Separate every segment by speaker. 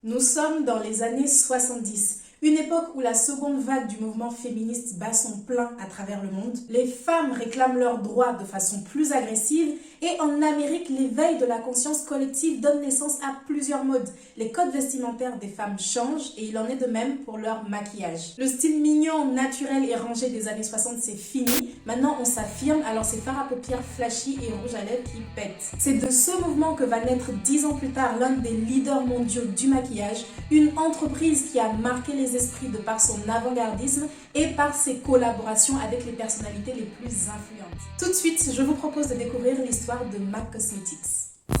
Speaker 1: Nous sommes dans les années 70, une époque où la seconde vague du mouvement féministe bat son plein à travers le monde. Les femmes réclament leurs droits de façon plus agressive et en Amérique, l'éveil de la conscience collective donne naissance à plusieurs modes. Les codes vestimentaires des femmes changent et il en est de même pour leur maquillage. Le style mignon, naturel et rangé des années 60, c'est fini. Maintenant, on s'affirme, alors c'est fards à paupières flashy et rouge à lèvres qui pètent. C'est de ce mouvement que va naître 10 ans plus tard l'un des leaders mondiaux du maquillage, une entreprise qui a marqué les esprits de par son avant-gardisme et par ses collaborations avec les personnalités les plus influentes. Tout de suite, je vous propose de découvrir l'histoire de MAC Cosmetics.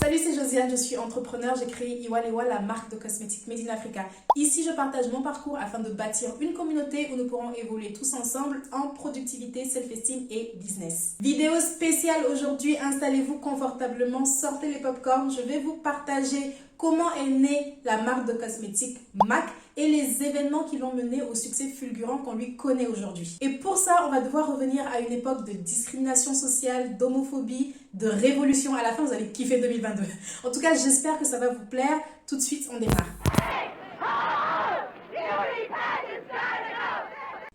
Speaker 1: Salut, c'est Josiane, je suis entrepreneur, j'ai créé Iwalewa, la marque de cosmétiques Made in Africa. Ici, je partage mon parcours afin de bâtir une communauté où nous pourrons évoluer tous ensemble en productivité, self-esteem et business. Vidéo spéciale aujourd'hui, installez-vous confortablement, sortez les popcorns, je vais vous partager comment est née la marque de cosmétiques MAC et les événements qui l'ont mené au succès fulgurant qu'on lui connaît aujourd'hui. Et pour ça, on va devoir revenir à une époque de discrimination sociale, d'homophobie, de révolution. À la fin, vous allez kiffer 2022. En tout cas, j'espère que ça va vous plaire. Tout de suite, on démarre.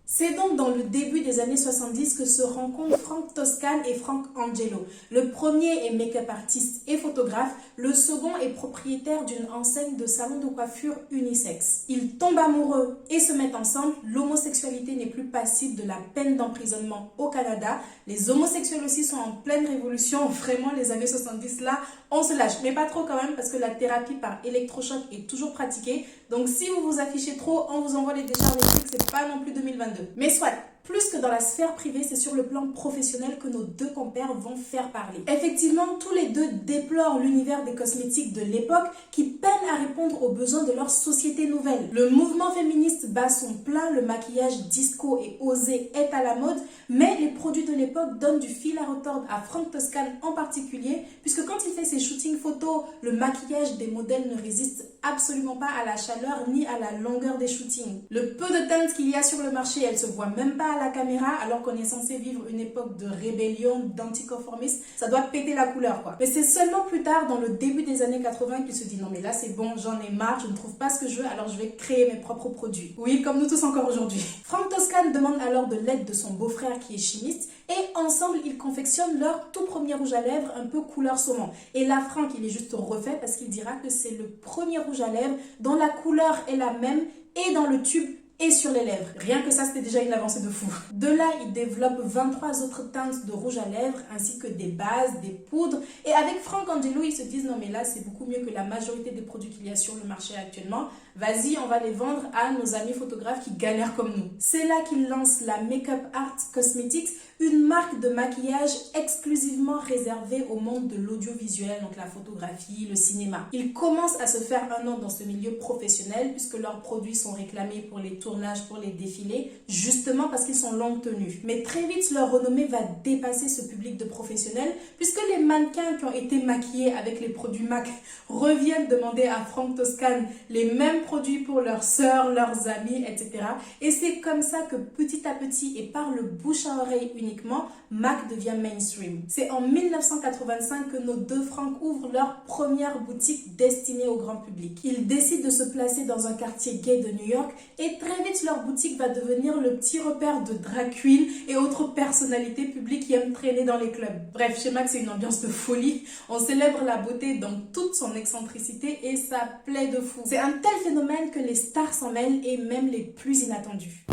Speaker 1: C'est donc dans le début des années 70 que se rencontrent Frank Toscan et Frank Angelo. Le premier est make-up artiste et photographe, le second est propriétaire d'une enseigne de salon de coiffure unisexe. Ils tombent amoureux et se mettent ensemble. L'homosexualité n'est plus passible de la peine d'emprisonnement au Canada. Les homosexuels aussi sont en pleine révolution. Vraiment, les années 70 là, on se lâche. Mais pas trop quand même parce que la thérapie par électrochoc est toujours pratiquée. Donc si vous vous affichez trop, on vous envoie les décharges électriques, c'est pas non plus 2022. Mais soit, plus que dans la sphère privée, c'est sur le plan professionnel que nos deux compères vont faire parler. Effectivement, tous les deux déplorent l'univers des cosmétiques de l'époque qui peine à répondre aux besoins de leur société nouvelle. Le mouvement féministe bat son plein, le maquillage disco et osé est à la mode, mais les produits de l'époque donnent du fil à retordre à Frank Toscan en particulier, puisque quand il fait ses shootings photos, le maquillage des modèles ne résiste absolument pas à la chaleur ni à la longueur des shootings. Le peu de teintes qu'il y a sur le marché, elles se voient même pas à la caméra, alors qu'on est censé vivre une époque de rébellion, d'anticonformisme. Ça doit péter la couleur, quoi. Mais c'est seulement plus tard, dans le début des années 80, qu'il se dit non mais là c'est bon, j'en ai marre, je ne trouve pas ce que je veux, alors je vais créer mes propres produits. Oui, comme nous tous encore aujourd'hui. Frank Toscan demande alors de l'aide de son beau-frère qui est chimiste et ensemble ils confectionnent leur tout premier rouge à lèvres un peu couleur saumon. Et là Frank il est juste refait parce qu'il dira que c'est le premier rouge à lèvres dont la couleur est la même et dans le tube et sur les lèvres. Rien que ça, c'était déjà une avancée de fou. De là, il développe 23 autres teintes de rouge à lèvres, ainsi que des bases, des poudres. Et avec Frank Angelo, ils se disent, non mais là, c'est beaucoup mieux que la majorité des produits qu'il y a sur le marché actuellement. Vas-y, on va les vendre à nos amis photographes qui galèrent comme nous. C'est là qu'il lance la Makeup Art Cosmetics, une marque de maquillage exclusivement réservée au monde de l'audiovisuel, donc la photographie, le cinéma. Ils commencent à se faire un nom dans ce milieu professionnel puisque leurs produits sont réclamés pour les tournages, pour les défilés, justement parce qu'ils sont longue tenue. Mais très vite, leur renommée va dépasser ce public de professionnels puisque les mannequins qui ont été maquillés avec les produits MAC reviennent demander à Frank Toscan les mêmes produits pour leurs sœurs, leurs amis, etc. Et c'est comme ça que petit à petit et par le bouche à oreille uniquement, MAC devient mainstream. C'est en 1985 que nos deux Frank ouvrent leur première boutique destinée au grand public. Ils décident de se placer dans un quartier gay de New York et très vite leur boutique va devenir le petit repère de drag queen et autres personnalités publiques qui aiment traîner dans les clubs. Bref, chez MAC c'est une ambiance de folie. On célèbre la beauté dans toute son excentricité et ça plaît de fou. C'est un tel phénomène que les stars s'en mêlent et même les plus inattendus.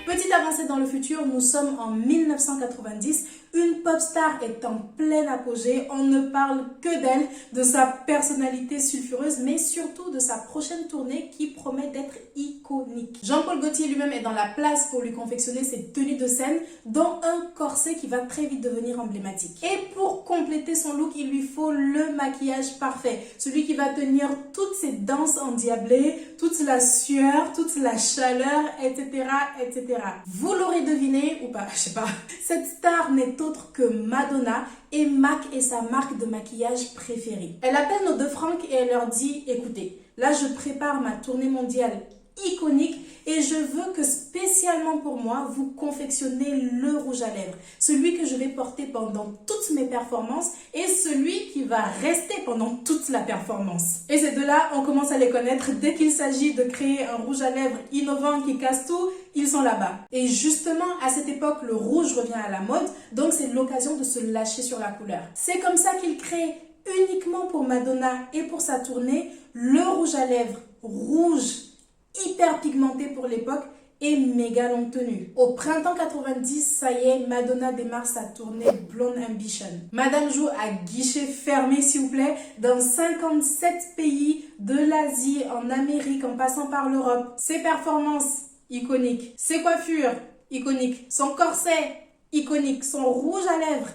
Speaker 1: Petite avancée dans le futur, nous sommes en 1990. Une pop star est en plein apogée. On ne parle que d'elle, de sa personnalité sulfureuse, mais surtout de sa prochaine tournée qui promet d'être iconique. Jean-Paul Gaultier lui-même est dans la place pour lui confectionner ses tenues de scène, dont un corset qui va très vite devenir emblématique. Et pour compléter son look, il lui faut le maquillage parfait. Celui qui va tenir toutes ses danses endiablées, toute la sueur, toute la chaleur, etc., etc. Vous l'aurez deviné, ou pas, je sais pas. Cette star n'est autre que Madonna et MAC est sa marque de maquillage préférée. Elle appelle nos deux Frank et elle leur dit, écoutez, là je prépare ma tournée mondiale iconique et je veux que spécialement pour moi, vous confectionnez le rouge à lèvres. Celui que je vais porter pendant toutes mes performances et celui qui va rester pendant toute la performance. Et ces deux-là, on commence à les connaître. Dès qu'il s'agit de créer un rouge à lèvres innovant qui casse tout, ils sont là-bas. Et justement, à cette époque, le rouge revient à la mode, donc c'est l'occasion de se lâcher sur la couleur. C'est comme ça qu'il crée uniquement pour Madonna et pour sa tournée le rouge à lèvres rouge hyper pigmenté pour l'époque et méga longue tenue. Au printemps 90, ça y est, Madonna démarre sa tournée Blonde Ambition. Madame joue à guichet fermé, s'il vous plaît, dans 57 pays de l'Asie, en Amérique, en passant par l'Europe. Ses performances, iconiques. Ses coiffures, iconiques. Son corset, iconique. Son rouge à lèvres,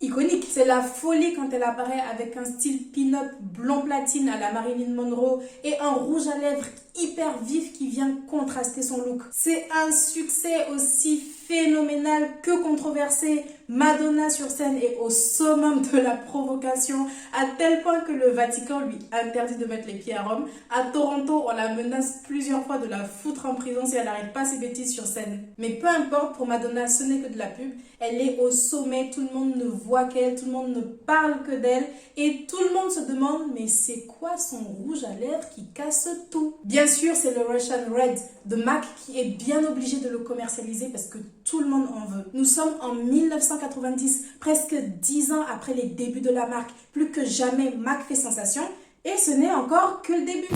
Speaker 1: iconique. C'est la folie quand elle apparaît avec un style pin-up blond platine à la Marilyn Monroe et un rouge à lèvres hyper vif qui vient contraster son look. C'est un succès aussi phénoménal que controversé. Madonna sur scène est au summum de la provocation à tel point que le Vatican lui interdit de mettre les pieds à Rome. À Toronto, on la menace plusieurs fois de la foutre en prison si elle n'arrête pas ses bêtises sur scène. Mais peu importe, pour Madonna, ce n'est que de la pub. Elle est au sommet, tout le monde ne voit qu'elle, tout le monde ne parle que d'elle et tout le monde se demande mais c'est quoi son rouge à lèvres qui casse tout? Bien sûr, c'est le Russian Red de MAC qui est bien obligé de le commercialiser parce que tout le monde en veut. Nous sommes en 1990, presque 10 ans après les débuts de la marque. Plus que jamais, MAC fait sensation et ce n'est encore que le début.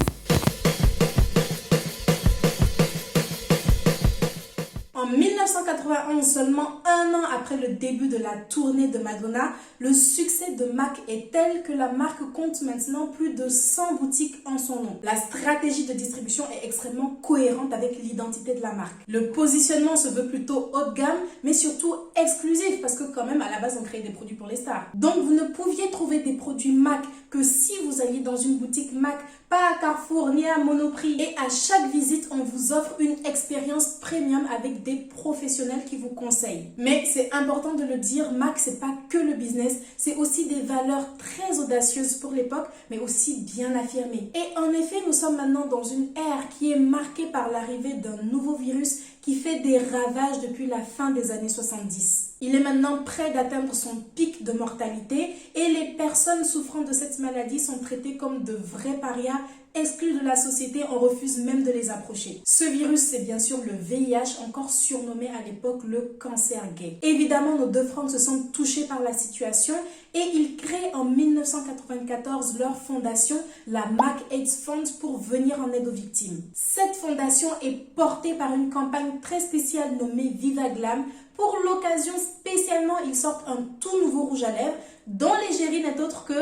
Speaker 1: En 1991, seulement un an après le début de la tournée de Madonna, le succès de MAC est tel que la marque compte maintenant plus de 100 boutiques en son nom. La stratégie de distribution est extrêmement cohérente avec l'identité de la marque. Le positionnement se veut plutôt haut de gamme, mais surtout exclusif, parce que quand même, à la base, on crée des produits pour les stars. Donc, vous ne pouviez trouver des produits MAC que si vous alliez dans une boutique MAC, pas à Carrefour ni à Monoprix. Et à chaque visite, on vous offre une expérience premium avec des professionnels qui vous conseillent. Mais c'est important de le dire, MAC, c'est pas que le business, c'est aussi des valeurs très audacieuses pour l'époque, mais aussi bien affirmées. Et en effet, nous sommes maintenant dans une ère qui est marquée par l'arrivée d'un nouveau virus qui fait des ravages depuis la fin des années 70. Il est maintenant près d'atteindre son pic de mortalité et les personnes souffrant de cette maladie sont traitées comme de vrais parias, exclus de la société, on refuse même de les approcher. Ce virus, c'est bien sûr le VIH, encore surnommé à l'époque le cancer gay. Évidemment, nos deux francs se sentent touchés par la situation et ils créent en 1994 leur fondation, la MAC AIDS Fund, pour venir en aide aux victimes. Cette fondation est portée par une campagne très spéciale nommée Viva Glam. Pour l'occasion, spécialement, ils sortent un tout nouveau rouge à lèvres dont l'égérie n'est autre que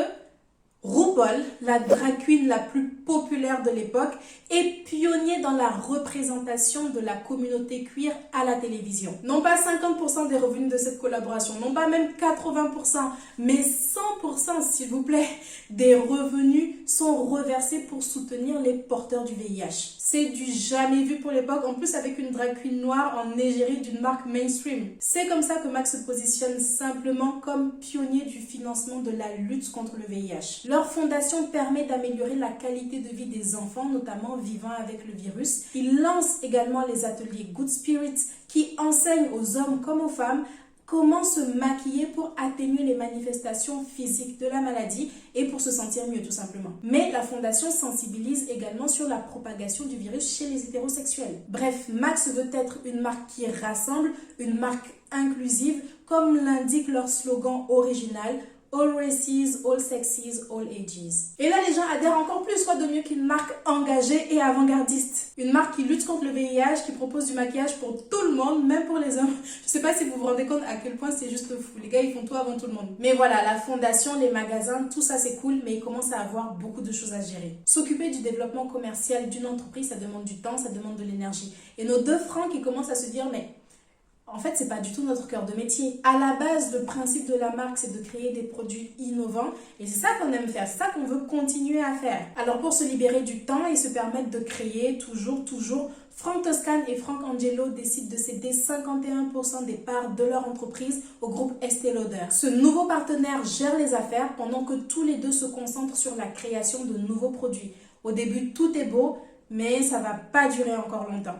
Speaker 1: RuPaul, la drag queen la plus populaire de l'époque, est pionnier dans la représentation de la communauté queer à la télévision. Non pas 50% des revenus de cette collaboration, non pas même 80%, mais 100% s'il vous plaît, des revenus sont reversés pour soutenir les porteurs du VIH. C'est du jamais vu pour l'époque, en plus avec une drag queen noire en égérie d'une marque mainstream. C'est comme ça que MAC se positionne simplement comme pionnier du financement de la lutte contre le VIH. Leur fondation permet d'améliorer la qualité de vie des enfants, notamment vivant avec le virus. Ils lancent également les ateliers Good Spirits qui enseignent aux hommes comme aux femmes comment se maquiller pour atténuer les manifestations physiques de la maladie et pour se sentir mieux tout simplement. Mais la fondation sensibilise également sur la propagation du virus chez les hétérosexuels. Bref, MAC se veut être une marque qui rassemble, une marque inclusive, comme l'indique leur slogan original: All races, all sexes, all ages. Et là, les gens adhèrent encore plus. Quoi de mieux qu'une marque engagée et avant-gardiste? Une marque qui lutte contre le VIH, qui propose du maquillage pour tout le monde, même pour les hommes. Je sais pas si vous vous rendez compte à quel point c'est juste fou. Les gars, ils font tout avant tout le monde. Mais voilà, la fondation, les magasins, tout ça c'est cool, mais ils commencent à avoir beaucoup de choses à gérer. S'occuper du développement commercial d'une entreprise, ça demande du temps, ça demande de l'énergie. Et nos deux francs qui commencent à se dire, mais en fait, c'est pas du tout notre cœur de métier. À la base, le principe de la marque, c'est de créer des produits innovants. Et c'est ça qu'on aime faire, c'est ça qu'on veut continuer à faire. Alors, pour se libérer du temps et se permettre de créer toujours, Frank Toscane et Frank Angelo décident de céder 51% des parts de leur entreprise au groupe Estée Lauder. Ce nouveau partenaire gère les affaires pendant que tous les deux se concentrent sur la création de nouveaux produits. Au début, tout est beau. Mais ça va pas durer encore longtemps.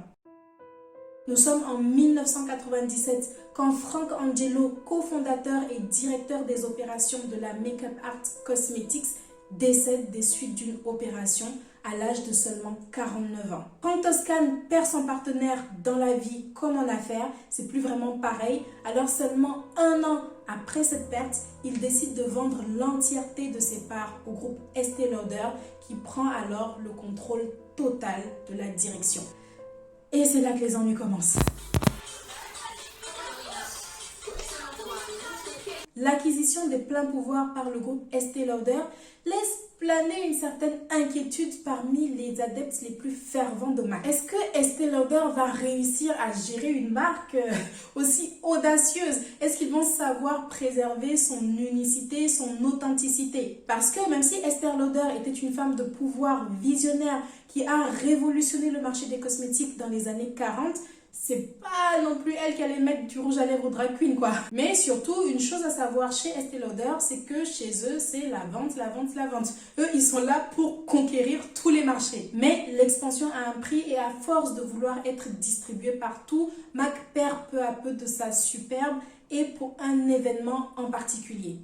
Speaker 1: Nous sommes en 1997 quand Frank Angelo, cofondateur et directeur des opérations de la Makeup Art Cosmetics, décède des suites d'une opération à l'âge de seulement 49 ans. Frank Toscane perd son partenaire dans la vie comme en affaires, c'est plus vraiment pareil. Alors seulement un an après cette perte, il décide de vendre l'entièreté de ses parts au groupe Estée Lauder qui prend alors le contrôle total de la direction. Et c'est là que les ennuis commencent. L'acquisition des pleins pouvoirs par le groupe Estée Lauder laisse planer une certaine inquiétude parmi les adeptes les plus fervents de MAC. Est-ce que Estée Lauder va réussir à gérer une marque aussi audacieuse? Est-ce qu'ils vont savoir préserver son unicité, son authenticité? Parce que même si Estée Lauder était une femme de pouvoir visionnaire qui a révolutionné le marché des cosmétiques dans les années 40, c'est pas non plus elle qui allait mettre du rouge à lèvres au drag queen, quoi. Mais surtout, une chose à savoir chez Estée Lauder, c'est que chez eux, c'est la vente, la vente, la vente. Eux, ils sont là pour conquérir tous les marchés. Mais l'expansion a un prix et à force de vouloir être distribuée partout, MAC perd peu à peu de sa superbe et pour un événement en particulier.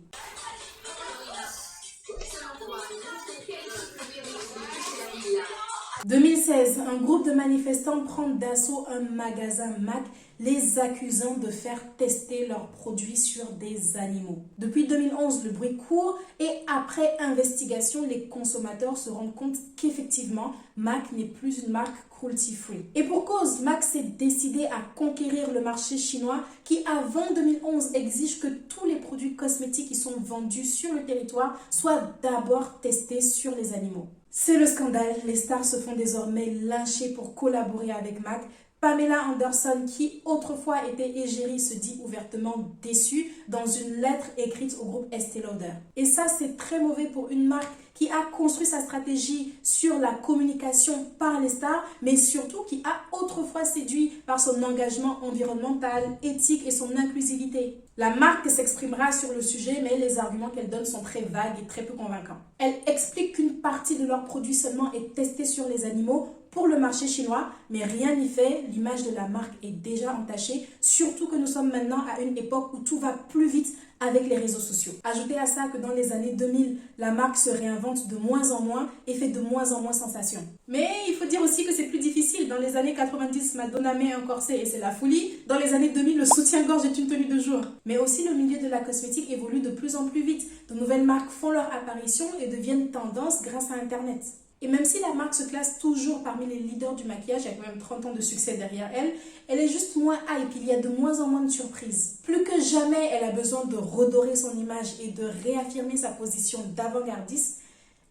Speaker 1: 2016, un groupe de manifestants prend d'assaut un magasin MAC, les accusant de faire tester leurs produits sur des animaux. Depuis 2011, le bruit court et après investigation, les consommateurs se rendent compte qu'effectivement, MAC n'est plus une marque cruelty-free. Et pour cause, MAC s'est décidé à conquérir le marché chinois qui, avant 2011, exige que tous les produits cosmétiques qui sont vendus sur le territoire soient d'abord testés sur les animaux. C'est le scandale, les stars se font désormais lyncher pour collaborer avec MAC. Pamela Anderson, qui autrefois était égérie, se dit ouvertement déçue dans une lettre écrite au groupe Estée Lauder. Et ça, c'est très mauvais pour une marque qui a construit sa stratégie sur la communication par les stars, mais surtout qui a autrefois séduit par son engagement environnemental, éthique et son inclusivité. La marque s'exprimera sur le sujet, mais les arguments qu'elle donne sont très vagues et très peu convaincants. Elle explique qu'une partie de leurs produits seulement est testée sur les animaux pour le marché chinois, mais rien n'y fait, l'image de la marque est déjà entachée, surtout que nous sommes maintenant à une époque où tout va plus vite avec les réseaux sociaux. Ajoutez à ça que dans les années 2000, la marque se réinvente de moins en moins et fait de moins en moins sensation. Mais il faut dire aussi que c'est plus difficile. Dans les années 90, Madonna met un corset et c'est la folie. Dans les années 2000, le soutien-gorge est une tenue de jour. Mais aussi, le milieu de la cosmétique évolue de plus en plus vite. De nouvelles marques font leur apparition et deviennent tendance grâce à Internet. Et même si la marque se classe toujours parmi les leaders du maquillage, il y a quand même 30 ans de succès derrière elle, elle est juste moins hype, il y a de moins en moins de surprises. Plus que jamais, elle a besoin de redorer son image et de réaffirmer sa position d'avant-gardiste,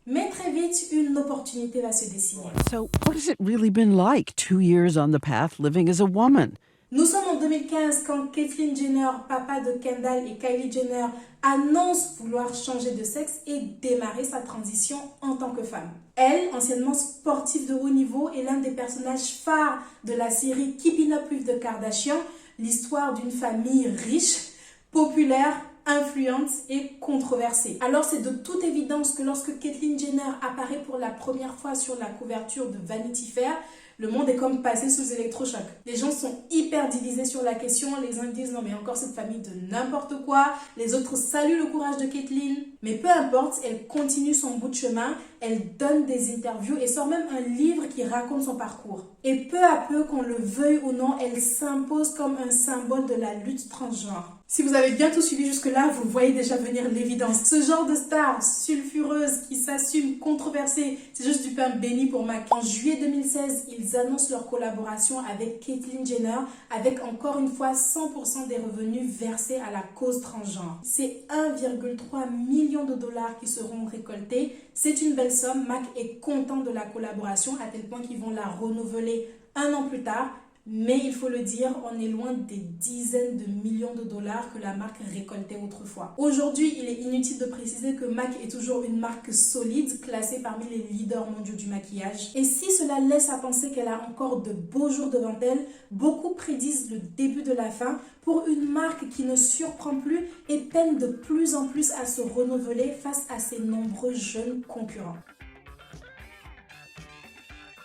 Speaker 1: mais très vite, une opportunité va se dessiner.
Speaker 2: So, what has it really been like 2 years on the path living as a woman?
Speaker 1: Nous sommes en 2015 quand Caitlyn Jenner, papa de Kendall et Kylie Jenner, annonce vouloir changer de sexe et démarrer sa transition en tant que femme. Elle, anciennement sportive de haut niveau, est l'un des personnages phares de la série Keeping Up with the Kardashians, l'histoire d'une famille riche, populaire, influente et controversée. Alors c'est de toute évidence que lorsque Caitlyn Jenner apparaît pour la première fois sur la couverture de Vanity Fair, le monde est comme passé sous électrochoc. Les gens sont hyper divisés sur la question. Les uns disent non mais encore cette famille de n'importe quoi. Les autres saluent le courage de Caitlyn. Mais peu importe, elle continue son bout de chemin. Elle donne des interviews et sort même un livre qui raconte son parcours. Et peu à peu, qu'on le veuille ou non, elle s'impose comme un symbole de la lutte transgenre. Si vous avez bien tout suivi jusque-là, vous voyez déjà venir l'évidence. Ce genre de star sulfureuse qui s'assume controversée, c'est juste du pain béni pour MAC. En juillet 2016, ils annoncent leur collaboration avec Caitlyn Jenner, avec encore une fois 100% des revenus versés à la cause transgenre. C'est 1,3 million de dollars qui seront récoltés. C'est une belle somme. MAC est content de la collaboration à tel point qu'ils vont la renouveler un an plus tard. Mais il faut le dire, on est loin des dizaines de millions de dollars que la marque récoltait autrefois. Aujourd'hui, il est inutile de préciser que MAC est toujours une marque solide, classée parmi les leaders mondiaux du maquillage. Et si cela laisse à penser qu'elle a encore de beaux jours devant elle, beaucoup prédisent le début de la fin pour une marque qui ne surprend plus et peine de plus en plus à se renouveler face à ses nombreux jeunes concurrents.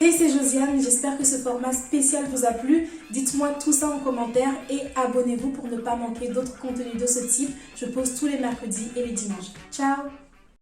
Speaker 1: Et c'est Josiane, j'espère que ce format spécial vous a plu. Dites-moi tout ça en commentaire et abonnez-vous pour ne pas manquer d'autres contenus de ce type. Je poste tous les mercredis et les dimanches. Ciao!